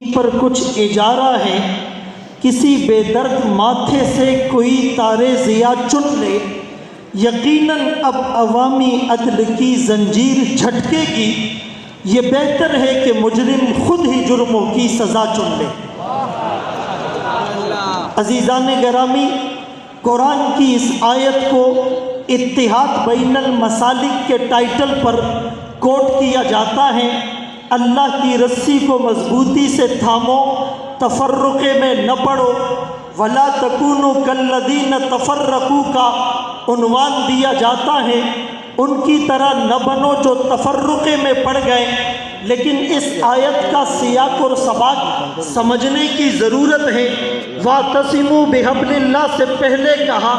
پر کچھ اجارہ ہے، کسی بے درد ماتھے سے کوئی تارے ضیا چن لے، یقیناً اب عوامی عدل کی زنجیر جھٹکے گی، یہ بہتر ہے کہ مجرم خود ہی جرموں کی سزا چن لے۔ عزیزان گرامی، قرآن کی اس آیت کو اتحاد بین المسالک کے ٹائٹل پر کوٹ کیا جاتا ہے۔ اللہ کی رسی کو مضبوطی سے تھامو، تفرقے میں نہ پڑو، وَلَا تَكُونُوا كَالَّذِينَ تَفَرَّقُوا کا عنوان دیا جاتا ہے، ان کی طرح نہ بنو جو تفرقے میں پڑ گئے۔ لیکن اس آیت کا سیاق اور سباق سمجھنے کی ضرورت ہے۔ وَاعْتَصِمُوا بِحَبْلِ اللَّهِ سے پہلے کہا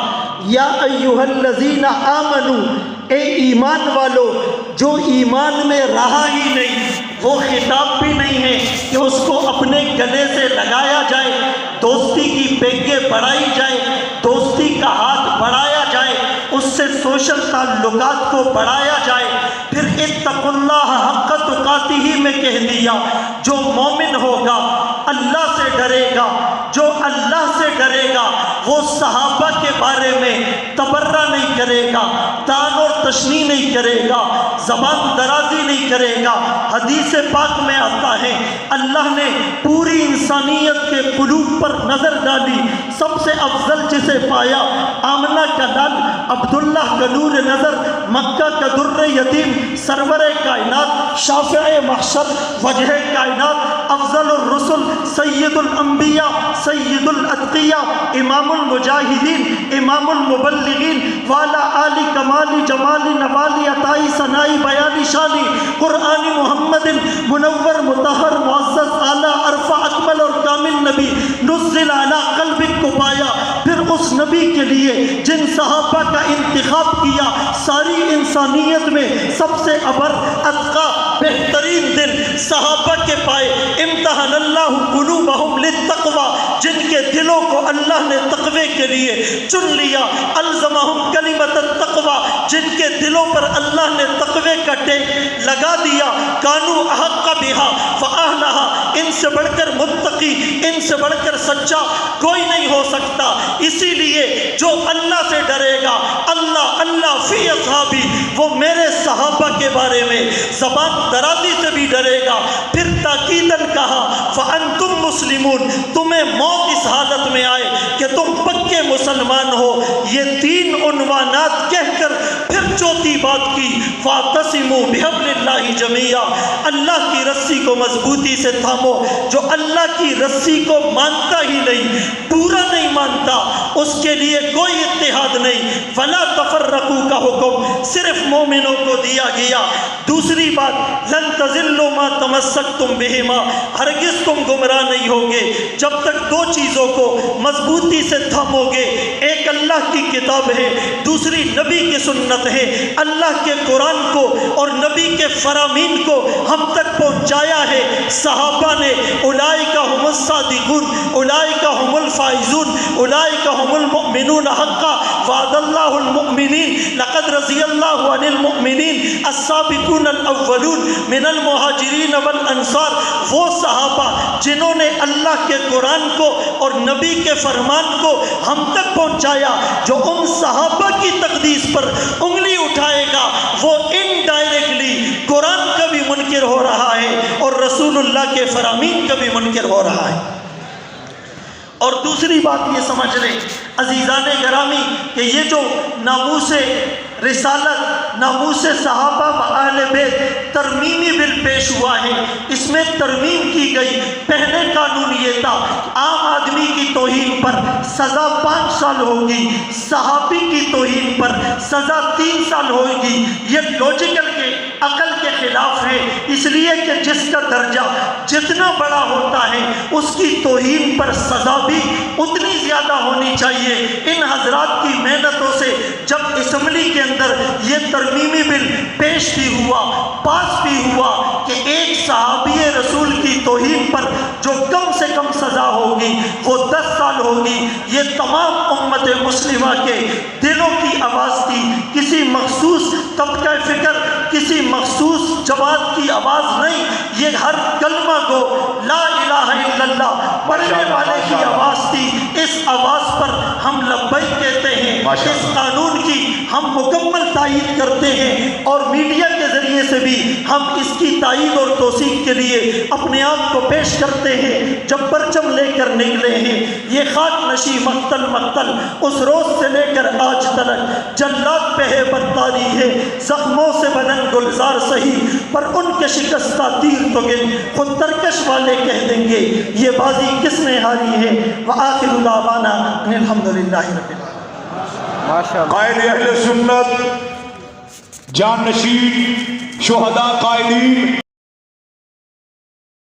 یا ایھا الذین آمنوا، اے ایمان والو، جو ایمان میں رہا ہی نہیں، وہ خطاب بھی نہیں ہے کہ اس کو اپنے گلے سے لگایا جائے، دوستی کی پینگیں بڑھائی جائے، دوستی کا ہاتھ بڑھایا جائے، اس سے سوشل تعلقات کو بڑھایا جائے۔ پھر اتقوا اللہ حق تقاتہ میں کہہ دیا، جو مومن ہوگا اللہ سے ڈرے گا، جو اللہ سے ڈرے گا وہ صحابہ کے بارے میں تبرہ نہیں کرے گا، طعن اور تشنیع نہیں کرے گا، زبان درازی نہیں کرے گا۔ حدیث پاک میں آتا ہے اللہ نے پوری انسانیت کے قلوب پر نظر ڈالی، سب سے افضل جسے پایا آمنہ کا لال عبداللہ کا نور نظر، مکہ کا در یتیم، سرور کائنات، شافع محشر، وجہ کائنات، افضل الرسل، سید الانبیاء، سید الاتقیاء، امام المجاہدین، امام المبلغین، والا آل کمالی جمالی نوالی عطائی ثنائی بیانی شانی، قرآن محمد منور مطہر معزز اعلیٰ عرفہ اکمل اور کامل نبی نزل علی قلبک کو پایا۔ پھر اس نبی کے لیے جن صحابہ کا انتخاب کیا، ساری انسانیت میں سب سے ابر اتقیٰ بہترین دل صحابہ کے پائے۔ امتحن اللہ قلوبہم للتقوی، جن کے دلوں کو اللہ نے تقوی کے لیے چن لیا۔ الزمہم کلمۃ التقوی، جن کے دلوں پر اللہ نے تقوی کا ٹیگ لگا دیا۔ کانوا احق بہا فاہلہا، ان سے بڑھ کر متقی، ان سے بڑھ کر سچا کوئی نہیں ہو سکتا۔ اسی لیے جو اللہ سے ڈرے گا، اللہ اللہ فی اصحابی، وہ میرے صحابہ کے بارے میں زبان درازی سے بھی ڈرے گا۔ پھر تاکیداً کہا فانتم مسلمون، تمہیں موت اس حالت میں آئے کہ تم پکے مسلمان ہو۔ یہ تین عنوانات کہہ کر پھر چوتھی بات کی واعتصموا بحبل اللہ جمیعا، اللہ کی رسی کو مضبوطی سے تھامو۔ جو اللہ کی رسی کو مانتا ہی نہیں، پورا نہیں مانتا، اس کے لیے کوئی اتحاد نہیں۔ ولا تفرقوا کا حکم صرف مومنوں کو دیا گیا۔ دوسری بات، لن تضلوا ما تمسکتم بہما، ہرگز تم گمراہ نہیں ہوگے جب تک دو چیزوں کو مضبوطی سے تھامو گے۔ ایک اللہ کی کتاب ہے، دوسری نبی کی سنت ہے۔ اللہ کے قرآن کو اور نبی کے فرامین کو ہم تک پہنچایا ہے صحابہ نے۔ اولئک هم الصادقون، اولئک هم الفائزون، اولئک هم المؤمنون حقا، وعد اللہ المؤمنین، لقد رضی اللہ عن المؤمنین السابقون الاولون من المہاجرین والانصار۔ وہ صحابہ جنہوں نے اللہ کے قرآن کو اور نبی کے فرمان کو ہم تک پہنچایا، جو ان صحابہ کی تقدیس پر انگلی اٹھائے گا وہ انڈائریکٹلی قرآن کا بھی منکر ہو رہا ہے اور رسول اللہ کے فرامین کا بھی منکر ہو رہا ہے۔ اور دوسری بات یہ سمجھ لیں عزیزان گرامی کہ یہ جو ناموس رسالت، ناموس صحابہ و اہل بیت ترمیمی بل پیش ہوا ہے، اس میں ترمیم کی گئی۔ پہلے قانون یہ تھا عام آدمی کی توہین پر سزا 5 سال ہوگی، صحابی کی توہین پر سزا 3 سال ہوگی۔ یہ لوجیکل کے عقل کے خلاف ہے، اس لیے کہ جس کا درجہ جتنا بڑا ہوتا ہے اس کی توہین پر سزا بھی اتنی زیادہ ہونی چاہیے۔ ان حضرات کی محنتوں سے جب اسمبلی کے اندر یہ ترمیمی بل پیش بھی ہوا، پاس بھی ہوا کہ ایک صحابی رسول کی توہین پر جو کم سے کم سزا ہوگی وہ 10 سال ہوگی، یہ تمام امت مسلمہ کے دلوں کی آواز تھی۔ کسی مخصوص طبقہ فکر، کسی مخصوص جماعت کی آواز نہیں، یہ ہر کلمہ کو لا الہ الا اللہ پڑھنے والے کی آواز تھی۔ اس آواز پر ہم لبیک کہتے ہیں، اس قانون کی ہم مکمل تائید کرتے ہیں، اور میڈیا کے ذریعے سے بھی ہم اس کی تائید اور توثیق کے لیے اپنے آپ کو پیش کرتے ہیں جب پرچم لے کر نکلے ہیں۔ یہ خاک نشی مقتل مقتل اس روز سے لے کر آج تلک جلات پہ ہے بدتاری ہے، زخموں سے بدن گلزار سہی پر ان کے شکستہ تیر تو گن خود ترکش والے کہہ دیں گے یہ بازی کس نے ہاری ہے۔ وآخر دعوانا ان الحمدللہ رب العالمین۔ قائد اہل سنت، جان نشین، شہداء قائدین